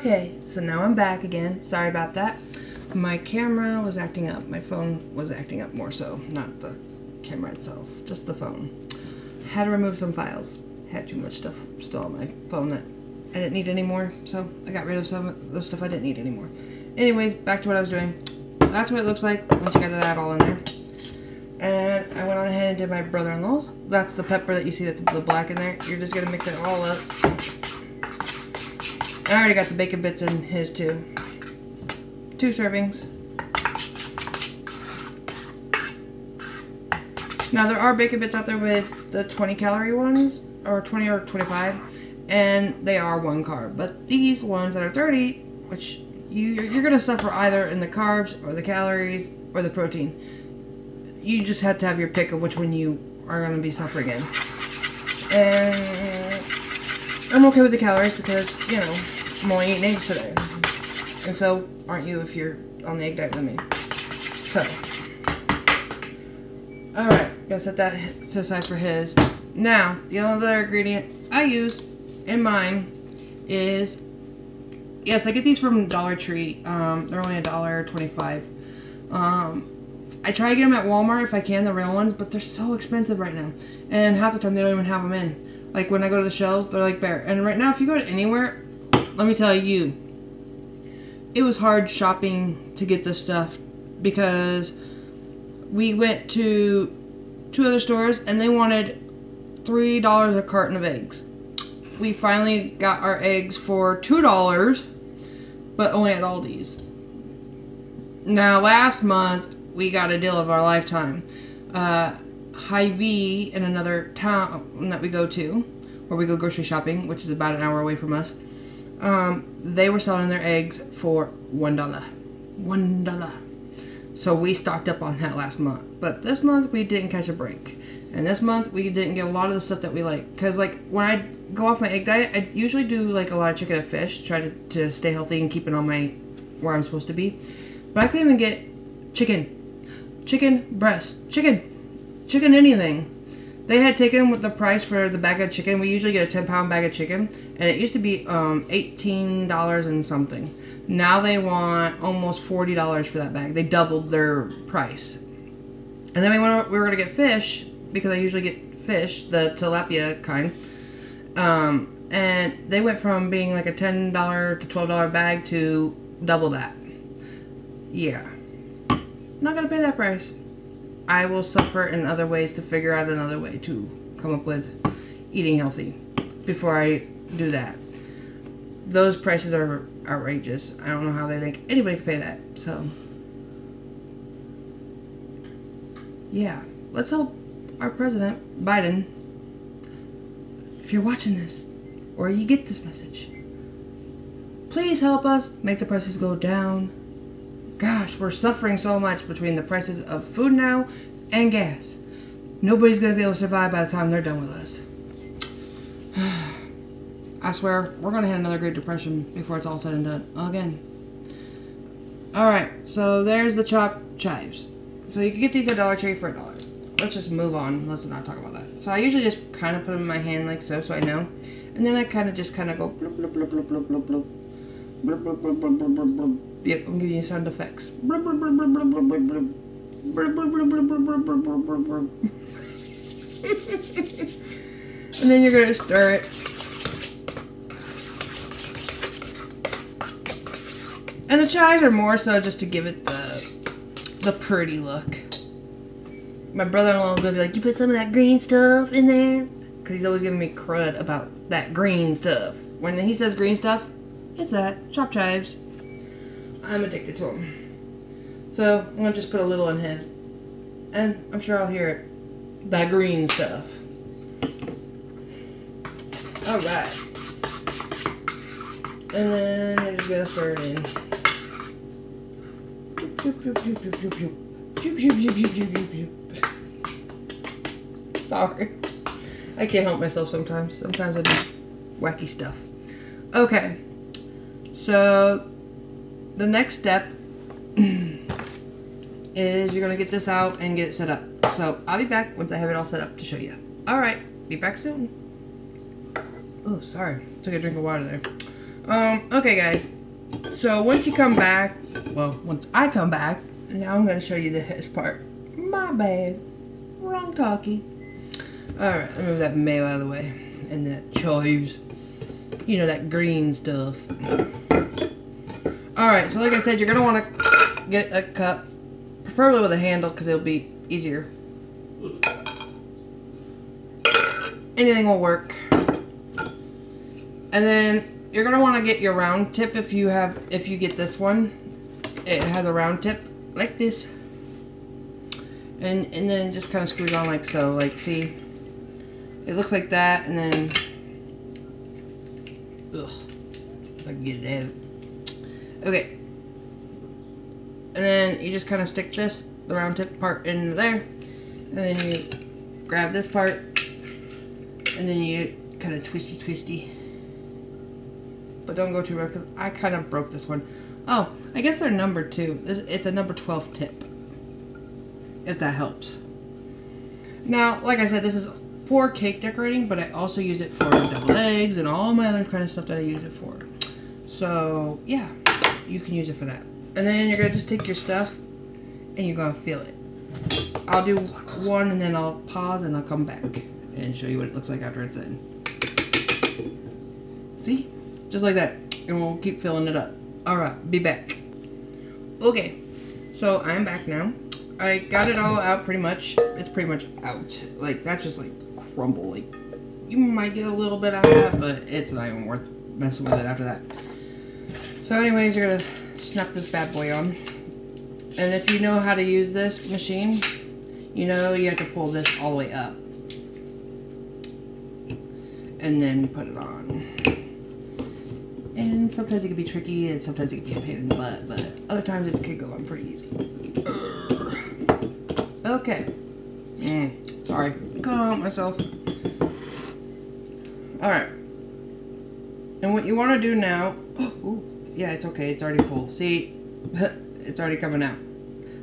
Okay, so now I'm back again. Sorry about that. My camera was acting up. My phone was acting up more so. Not the camera itself, just the phone. Had to remove some files. Had too much stuff still on my phone that I didn't need anymore, so I got rid of some of the stuff I didn't need anymore. Anyways, back to what I was doing. That's what it looks like once you got that all in there. And I went on ahead and did my brother-in-law's. That's the pepper that you see that's the black in there. You're just gonna mix it all up. I already got the bacon bits in his too. 2 servings. Now there are bacon bits out there with the 20 calorie ones, or 20 or 25, and they are 1 carb. But these ones that are 30, which you're gonna suffer either in the carbs or the calories or the protein. You just have to have your pick of which one you are gonna be suffering in. And I'm okay with the calories because, you know, I'm only eating eggs today. And so aren't you if you're on the egg diet with me. So, alright, gotta set that to the side for his. Now, the other ingredient I use in mine is, yes, I get these from Dollar Tree. They're only $1.25. I try to get them at Walmart if I can, the real ones, but they're so expensive right now. And half the time they don't even have them in. Like when I go to the shelves, they're like bare. And right now, if you go to anywhere, let me tell you, it was hard shopping to get this stuff because we went to 2 other stores and they wanted $3 a carton of eggs. We finally got our eggs for $2, but only at Aldi's. Now, last month, we got a deal of our lifetime. Hy-Vee in another town that we go to, where we go grocery shopping, which is about an hour away from us, they were selling their eggs for $1. $1. So we stocked up on that last month. But this month, we didn't catch a break. And this month, we didn't get a lot of the stuff that we like. Because, like, when I go off my egg diet, I usually do, like, a lot of chicken and fish. Try to stay healthy and keep it on my, where I'm supposed to be. But I couldn't even get chicken. Chicken breast. Chicken anything. They had taken with the price for the bag of chicken. We usually get a 10-pound bag of chicken. And it used to be $18 and something. Now they want almost $40 for that bag. They doubled their price. And then we were going to get fish, because I usually get fish, the tilapia kind. And they went from being like a $10 to $12 bag to double that. Yeah. Not going to pay that price. I will suffer in other ways to figure out another way to come up with eating healthy before I do that. Those prices are outrageous. I don't know how they think anybody can pay that. So, yeah. Let's help our president, Biden, if you're watching this, or you get this message, please help us make the prices go down. Gosh, we're suffering so much between the prices of food now and gas. Nobody's going to be able to survive by the time they're done with us. I swear, we're going to hit another Great Depression before it's all said and done. Again. Alright, so there's the chopped chives. So you can get these at Dollar Tree for $1. Let's just move on. Let's not talk about that. So I usually just kind of put them in my hand like so I know. And then I kind of go bloop, bloop, bloop, bloop, bloop, bloop, bloop. Bloop, bloop, bloop, bloop, bloop, bloop, bloop. Yep, I'm giving you sound effects. Bloop, bloop, bloop, bloop, bloop, bloop, bloop. Bloop, bloop, bloop, bloop, bloop, bloop, bloop, bloop, bloop. And then you're going to stir it. And the chives are more so just to give it the pretty look. My brother-in-law will be like, you put some of that green stuff in there? Because he's always giving me crud about that green stuff. When he says green stuff, it's that. Chopped chives. I'm addicted to them. So, I'm going to just put a little in his. And I'm sure I'll hear it. That green stuff. Alright. And then I'm just going to stir it in. Sorry. I can't help myself sometimes. Sometimes I do wacky stuff. Okay. So, the next step is you're going to get this out and get it set up. So, I'll be back once I have it all set up to show you. Alright. Be back soon. Oh, sorry. Took a drink of water there. Okay guys, so once you come back, well, once I come back, now I'm going to show you this part. My bad. Wrong talkie. Alright, let me move that mayo out of the way. And that chives. You know, that green stuff. Alright, so like I said, you're going to want to get a cup. Preferably with a handle because it'll be easier. Anything will work. And then you're going to want to get your round tip if you get this one. It has a round tip like this. And then it just kind of screws on like so. Like, see? It looks like that, and then... Ugh. If I can get it out. Okay. And then you just kind of stick the round tip part in there. And then you grab this part. And then you kind of twisty. But don't go too rough, because I kind of broke this one. Oh, I guess they're numbered too. It's a number 12 tip. If that helps. Now, like I said, this is for cake decorating, but I also use it for deviled eggs and all my other kind of stuff that I use it for. So, yeah, you can use it for that. And then you're going to just take your stuff and you're going to fill it. I'll do one and then I'll pause and I'll come back and show you what it looks like after it's in. See? Just like that. And we'll keep filling it up. Alright, be back. Okay, so I'm back now. I got it all out pretty much. It's pretty much out. Like, that's just like crumble. Like, you might get a little bit out of that, but it's not even worth messing with it after that. So anyways, you're going to snap this bad boy on. And if you know how to use this machine, you know you have to pull this all the way up. And then put it on. And sometimes it can be tricky, and sometimes it can be a pain in the butt, but other times it can go on pretty easy. Okay. Sorry. Calm myself. Alright. And what you want to do now... Ooh, yeah, it's okay. It's already full. See? It's already coming out.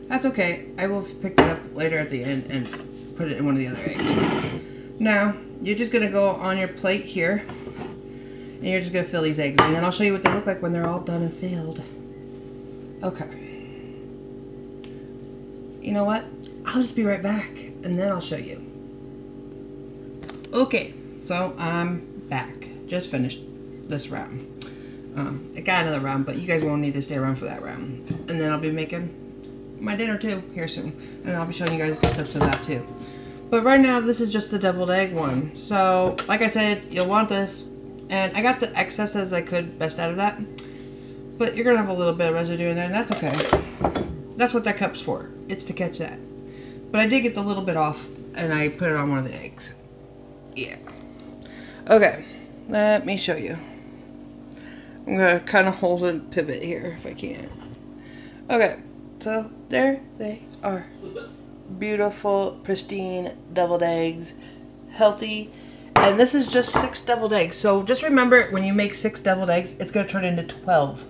That's okay. I will pick that up later at the end and put it in one of the other eggs. Now, you're just going to go on your plate here. And you're just going to fill these eggs. And then I'll show you what they look like when they're all done and filled. Okay. You know what? I'll just be right back. And then I'll show you. Okay. So, I'm back. Just finished this round. I got another round, but you guys won't need to stay around for that round. And then I'll be making my dinner too here soon. And I'll be showing you guys the steps of that too. But right now, this is just the deviled egg one. So, like I said, you'll want this. And I got the excess as I could best out of that. But you're going to have a little bit of residue in there, and that's okay. That's what that cup's for. It's to catch that. But I did get the little bit off, and I put it on one of the eggs. Yeah. Okay. Let me show you. I'm going to kind of hold and pivot here if I can. Okay. So, there they are. Beautiful, pristine deviled eggs. Healthy. And this is just 6 deviled eggs. So just remember, when you make 6 deviled eggs, it's going to turn into 12.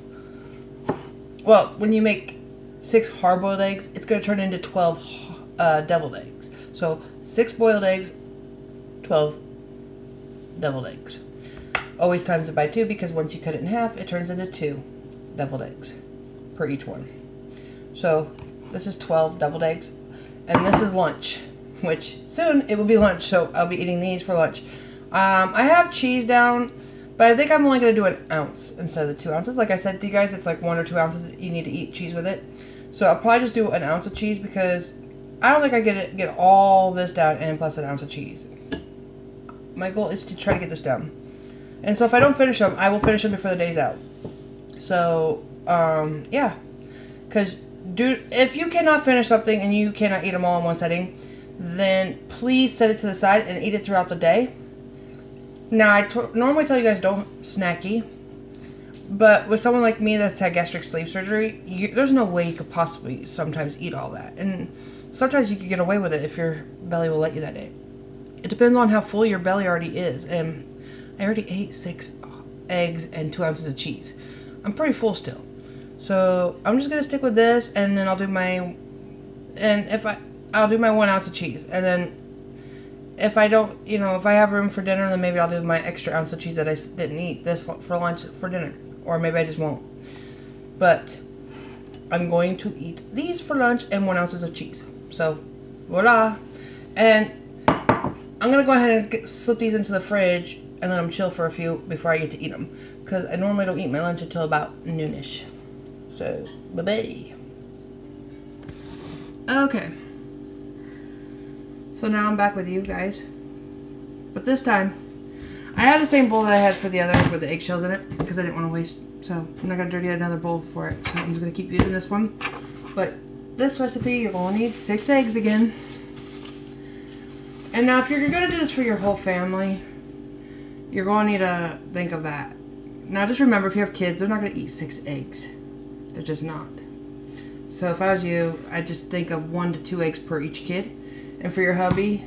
Well, when you make 6 hard-boiled eggs, it's going to turn into 12 deviled eggs. So 6 boiled eggs, 12 deviled eggs. Always times it by 2, because once you cut it in half, it turns into 2 deviled eggs per each one. So this is 12 deviled eggs. And this is lunch. Which soon it will be lunch, so I'll be eating these for lunch. I have cheese down, but I think I'm only going to do an ounce instead of the 2 ounces. Like I said to you guys, it's like 1 or 2 ounces you need to eat cheese with it. So I'll probably just do an ounce of cheese because I don't think I get all this down and plus an ounce of cheese. My goal is to try to get this down. And so if I don't finish them, I will finish them before the day's out. So, yeah. Because, dude, if you cannot finish something and you cannot eat them all in one setting, then please set it to the side and eat it throughout the day. Now, I normally tell you guys don't snacky, but with someone like me that's had gastric sleeve surgery, there's no way you could possibly sometimes eat all that. And sometimes you could get away with it if your belly will let you that day. It depends on how full your belly already is. And I already ate 6 eggs and 2 ounces of cheese. I'm pretty full still. So I'm just going to stick with this, and then I'll do my... And if I'll do my 1 ounce of cheese. And then if I don't, if I have room for dinner, then maybe I'll do my extra ounce of cheese that I didn't eat this for lunch for dinner. Or maybe I just won't. But I'm going to eat these for lunch and 1 ounce of cheese. So, voila. And I'm going to go ahead and slip these into the fridge and let them chill for a few before I get to eat them. Because I normally don't eat my lunch until about noonish. So, bye-bye. Okay. So now I'm back with you guys. But this time, I have the same bowl that I had for the other with the eggshells in it. Because I didn't want to waste. So I'm not going to dirty another bowl for it. So I'm just going to keep using this one. But this recipe, you're going to need 6 eggs again. And now if you're going to do this for your whole family, you're going to need to think of that. Now just remember, if you have kids, they're not going to eat 6 eggs. They're just not. So if I was you, I'd just think of 1 to 2 eggs per each kid. And for your hubby,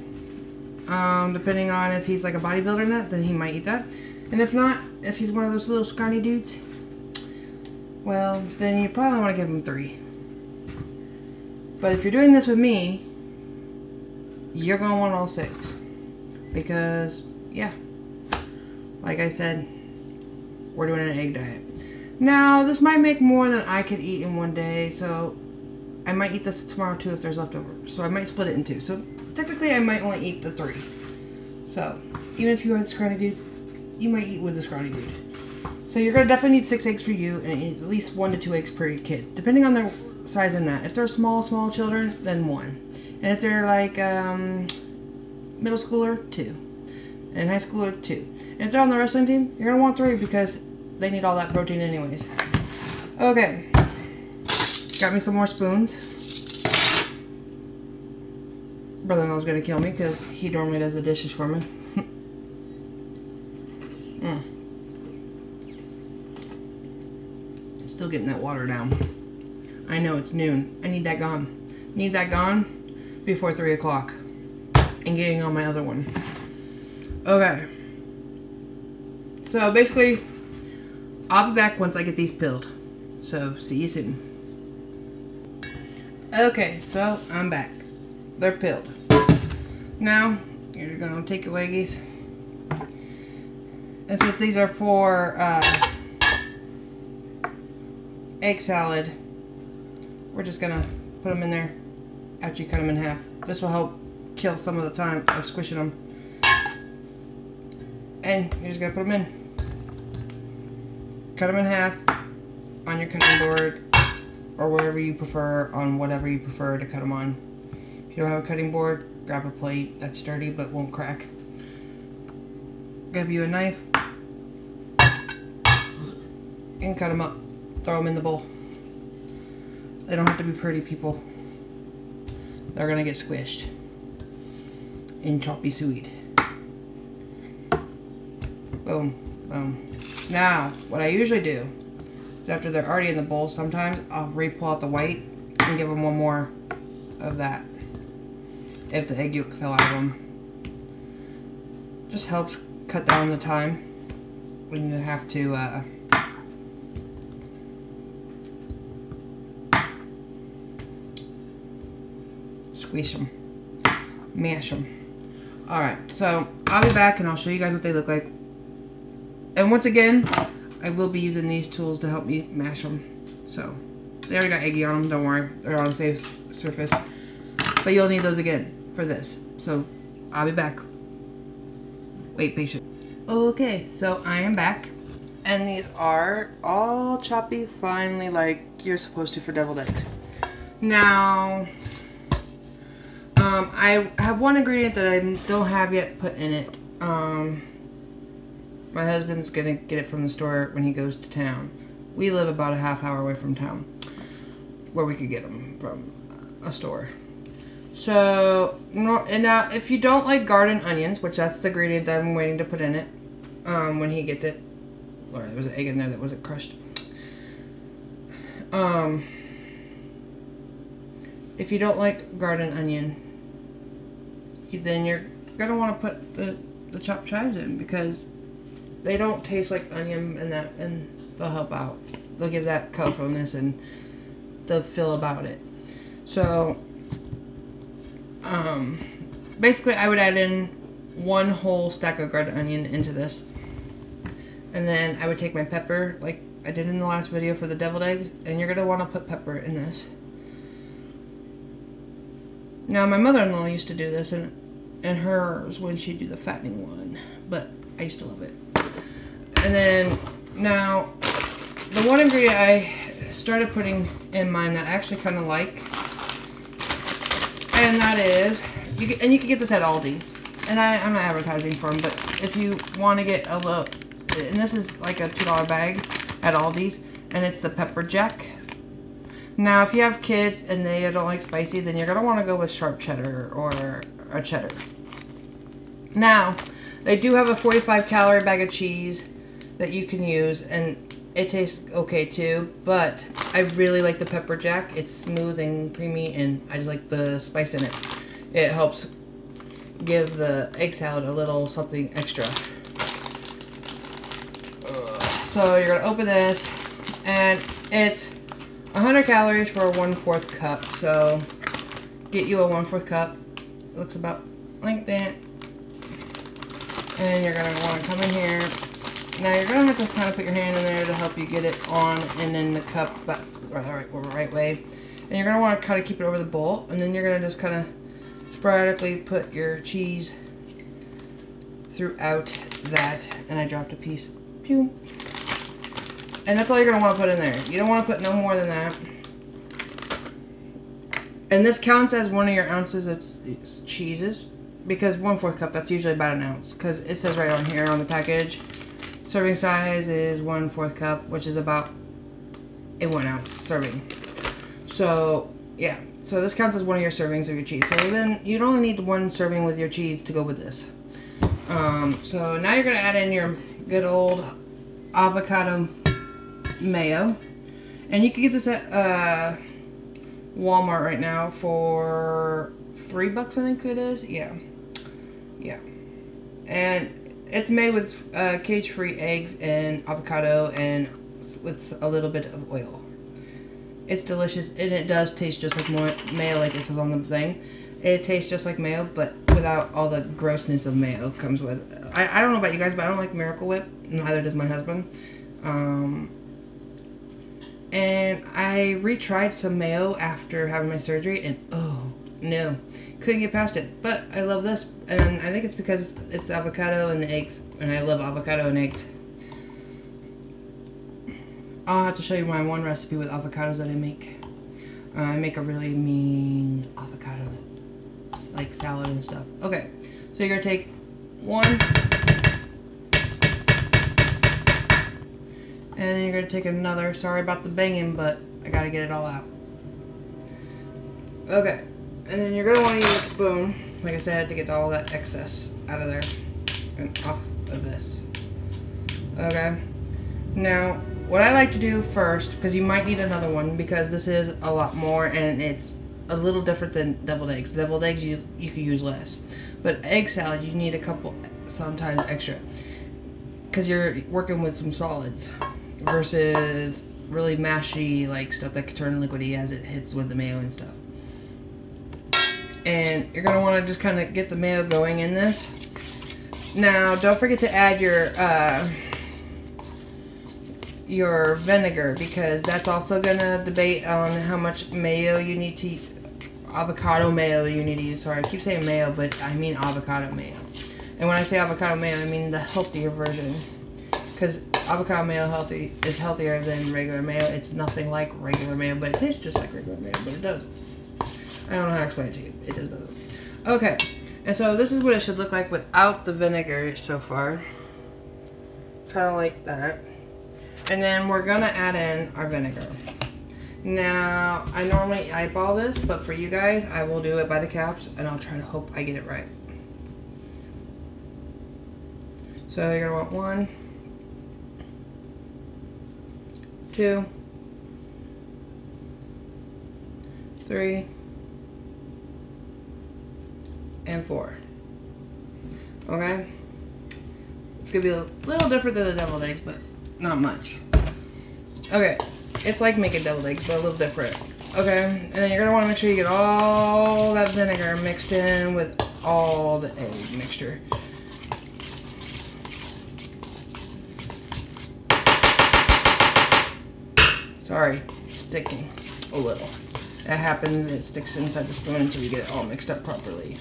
depending on if he's like a bodybuilder or not, then he might eat that. And if not, if he's one of those little scrawny dudes, well, then you probably want to give him 3. But if you're doing this with me, you're going to want all 6. Because, yeah, like I said, we're doing an egg diet. Now, this might make more than I could eat in one day, so I might eat this tomorrow too if there's leftover. So I might split it in 2. So technically I might only eat the 3. So even if you are the scrawny dude, you might eat with the scrawny dude. So you're going to definitely need 6 eggs for you and at least 1 to 2 eggs per kid, depending on their size in that. If they're small children, then 1. And if they're like middle schooler, 2. And high schooler, 2. And if they're on the wrestling team, you're going to want 3 because they need all that protein anyways. Okay. Got me some more spoons. Brother-in-law's gonna kill me because he normally does the dishes for me. Still getting that water down. I know it's noon. I need that gone. Need that gone before 3 o'clock. And getting on my other one. Okay. So basically, I'll be back once I get these peeled. So see you soon. Okay, so I'm back. They're peeled. Now, you're going to take your eggies. And since these are for egg salad, we're just going to put them in there after you cut them in half. This will help kill some of the time of squishing them. And you're just going to put them in. Cut them in half on your cutting board or wherever you prefer, on whatever you prefer to cut them on. If you don't have a cutting board, grab a plate that's sturdy but won't crack. Grab you a knife and cut them up. Throw them in the bowl. They don't have to be pretty, people. They're gonna get squished in choppy suey. Boom, boom. Now, what I usually do is after they're already in the bowl, sometimes I'll re-pull out the white and give them one more of that. If the egg yolk fell out of them. Just helps cut down the time when you have to squeeze them, mash them. Alright, so I'll be back and I'll show you guys what they look like. And once again, I will be using these tools to help me mash them. So, they already got eggy on them, don't worry. They're on a safe surface. But you'll need those again for this. So, I'll be back. Wait, patient. Okay, so I am back. And these are all choppy finely like you're supposed to for deviled eggs. Now, I have one ingredient that I don't have yet put in it. My husband's gonna get it from the store when he goes to town. We live about a half hour away from town, where we could get them from a store. So, and now if you don't like garden onions, which that's the ingredient that I'm waiting to put in it, when he gets it, or there was an egg in there that wasn't crushed. If you don't like garden onion, then you're gonna want to put the chopped chives in because they don't taste like onion and that, and they'll help out. They'll give that colorfulness and the feel about it. So, basically I would add in one whole stack of red onion into this. And then I would take my pepper, like I did in the last video for the deviled eggs, and you're going to want to put pepper in this. Now, my mother-in-law used to do this in hers when she'd do the fattening one, but I used to love it. And then, now, the one ingredient I started putting in mine that I actually kind of like, and that is, you can get this at Aldi's, and I'm not advertising for them, but if you want to get a little, and this is like a $2 bag at Aldi's, and it's the pepper jack. Now, if you have kids and they don't like spicy, then you're going to want to go with sharp cheddar or a cheddar. Now, they do have a 45-calorie bag of cheese that you can use, and it tastes okay too, but I really like the pepper jack. It's smooth and creamy, and I just like the spice in it. It helps give the egg salad a little something extra. So you're going to open this, and it's 100 calories for a 1/4 cup. So get you a 1/4 cup. It looks about like that. And you're going to want to come in here. Now you're going to have to kind of put your hand in there to help you get it on and in the cup but the right way. And you're going to want to kind of keep it over the bowl. And then you're going to just kind of sporadically put your cheese throughout that. And I dropped a piece. Pew. And that's all you're going to want to put in there. You don't want to put no more than that. And this counts as one of your ounces of cheeses. Because 1/4 cup, that's usually about an ounce. Because it says right on here on the package, serving size is 1/4 cup, which is about a 1 ounce serving. So, yeah. So this counts as one of your servings of your cheese. So then you'd only need one serving with your cheese to go with this. So now you're going to add in your good old avocado mayo, and you can get this at Walmart right now for $3, I think it is. Yeah, and it's made with cage-free eggs and avocado and with a little bit of oil. It's delicious, and it does taste just like mayo, like it says on the thing. It tastes just like mayo, but without all the grossness of mayo comes with. I don't know about you guys, but I don't like Miracle Whip. Neither does my husband. And I retried some mayo after having my surgery, and oh no, couldn't get past it. But I love this, and I think it's because it's the avocado and the eggs, and I love avocado and eggs. I'll have to show you my one recipe with avocados that I make. I make a really mean avocado, like salad and stuff. Okay, so you're gonna take one. And then you're going to take another. Sorry about the banging, but I got to get it all out. Okay. And then you're going to want to use a spoon, like I said, to get all that excess out of there and off of this. Okay. Now, what I like to do first, because you might need another one, because this is a lot more and it's a little different than deviled eggs. Deviled eggs, you could use less. But egg salad, you need a couple, sometimes extra. Because you're working with some solids. Versus really mashy, like stuff that could turn liquidy as it hits with the mayo and stuff. And you're going to want to just kind of get the mayo going in this. Now, don't forget to add your vinegar, because that's also going to debate on how much mayo you need to avocado mayo you need to use. Sorry, I keep saying mayo, but I mean avocado mayo. And when I say avocado mayo, I mean the healthier version. Because avocado mayo is healthier than regular mayo. It's nothing like regular mayo, but it tastes just like regular mayo, but it doesn't. I don't know how to explain it to you. It just doesn't. Okay, and so this is what it should look like without the vinegar so far. Kind of like that. And then we're going to add in our vinegar. Now, I normally eyeball this, but for you guys, I will do it by the caps, and I'll try to hope I get it right. So you're going to want 1, 2, 3, and 4. Okay? It's going to be a little different than the deviled eggs, but not much. Okay. It's like making deviled eggs, but a little different. Okay? And then you're going to want to make sure you get all that vinegar mixed in with all the egg mixture. Sorry, it's sticking a little. That happens, it sticks inside the spoon until you get it all mixed up properly.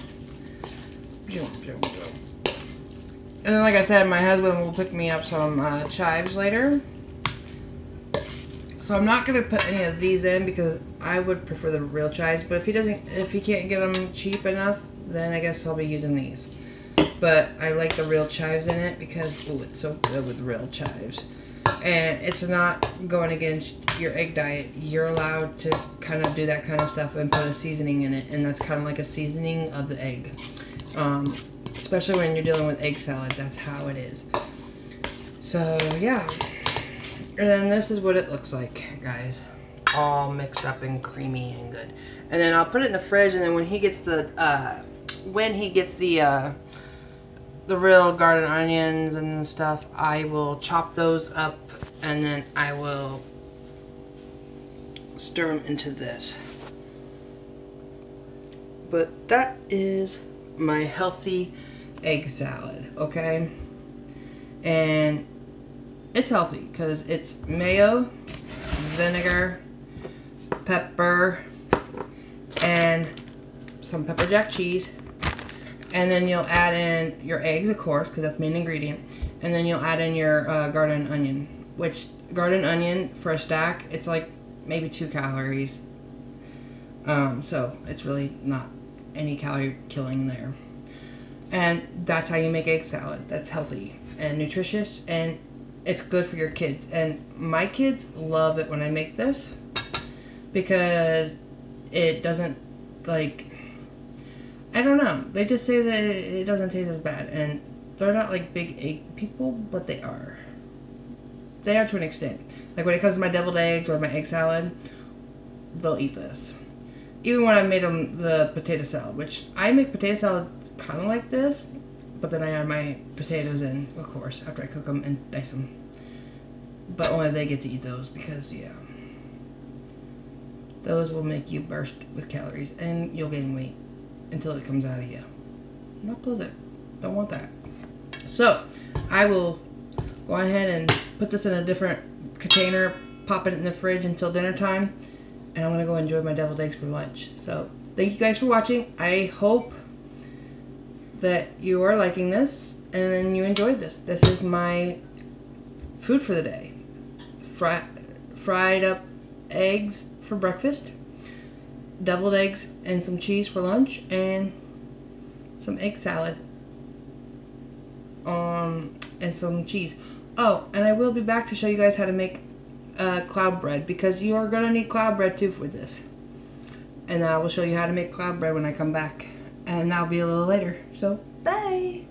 And then, like I said, my husband will pick me up some chives later. So I'm not gonna put any of these in because I would prefer the real chives. But if he can't get them cheap enough, then I guess I'll be using these. But I like the real chives in it because it's so good with real chives. And it's not going against your egg diet. You're allowed to kind of do that kind of stuff and put a seasoning in it, and that's kind of like a seasoning of the egg. Especially when you're dealing with egg salad, that's how it is. So yeah, and then this is what it looks like, guys, all mixed up and creamy and good. And then I'll put it in the fridge, and then when he gets the real garden onions and stuff, I will chop those up, and then I will stir them into this. But that is my healthy egg salad, okay? And it's healthy because it's mayo, vinegar, pepper, and some pepper jack cheese. And then you'll add in your eggs, of course, because that's the main ingredient. And then you'll add in your garden onion, which garden onion for a stack, it's like maybe 2 calories. So it's really not any calorie killing there. And that's how you make egg salad. That's healthy and nutritious, and it's good for your kids. And my kids love it when I make this because it doesn't, like, I don't know. They just say that it doesn't taste as bad. And they're not like big egg people, but they are. They are to an extent. Like when it comes to my deviled eggs or my egg salad, they'll eat this. Even when I made them the potato salad, which I make potato salad kind of like this, but then I add my potatoes in, of course, after I cook them and dice them. But only they get to eat those because, yeah, those will make you burst with calories and you'll gain weight until it comes out of you. Not pleasant. Don't want that. So, I will go ahead and put this in a different container, pop it in the fridge until dinner time, and I'm going to go enjoy my deviled eggs for lunch. So, thank you guys for watching. I hope that you are liking this and you enjoyed this. This is my food for the day. Fried up eggs for breakfast, deviled eggs and some cheese for lunch, and some egg salad and some cheese. Oh, and I will be back to show you guys how to make cloud bread, because you are going to need cloud bread too for this. And I will show you how to make cloud bread when I come back, and that'll be a little later. So, bye!